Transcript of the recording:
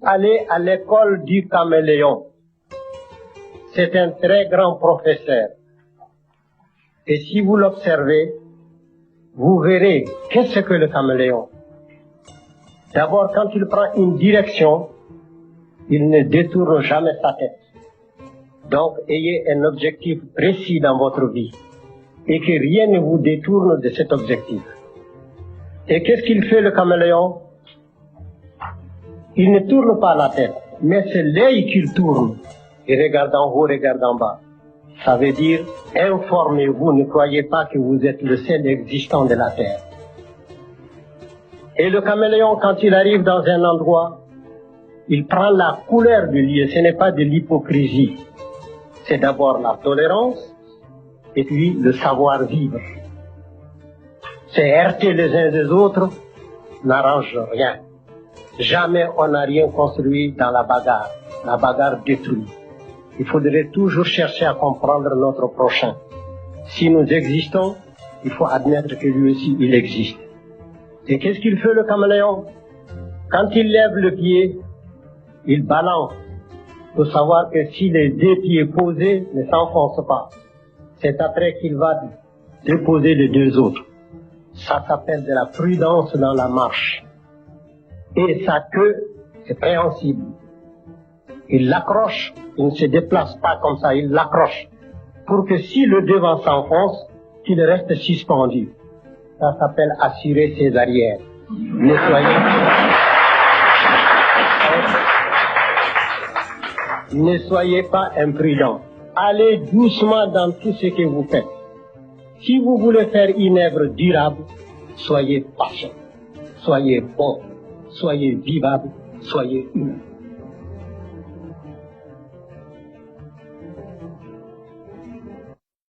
allez à l'école du caméléon. C'est un très grand professeur. Et si vous l'observez, vous verrez qu'est-ce que le caméléon. D'abord, quand il prend une direction, il ne détourne jamais sa tête. Donc, ayez un objectif précis dans votre vie et que rien ne vous détourne de cet objectif. Et qu'est-ce qu'il fait le caméléon? Il ne tourne pas la tête, mais c'est l'œil qu'il tourne. Il regarde en haut, regarde en bas. Ça veut dire, informez-vous, ne croyez pas que vous êtes le seul existant de la Terre. Et le caméléon, quand il arrive dans un endroit, il prend la couleur du lieu. Ce n'est pas de l'hypocrisie. C'est d'abord la tolérance et puis le savoir-vivre. Se heurter les uns des autres n'arrange rien. Jamais on n'a rien construit dans la bagarre. La bagarre détruit. Il faudrait toujours chercher à comprendre notre prochain. Si nous existons, il faut admettre que lui aussi, il existe. Et qu'est-ce qu'il fait le caméléon? Quand il lève le pied, il balance. Il faut savoir que si les deux pieds posés ne s'enfoncent pas, c'est après qu'il va déposer les deux autres. Ça s'appelle de la prudence dans la marche. Et sa queue est préhensible. Il l'accroche, il ne se déplace pas comme ça, il l'accroche. Pour que si le devant s'enfonce, qu'il reste suspendu. Ça s'appelle assurer ses arrières. Ne soyez pas imprudents. Allez doucement dans tout ce que vous faites. Si vous voulez faire une œuvre durable, soyez patient, soyez bon, soyez vivable, soyez humain.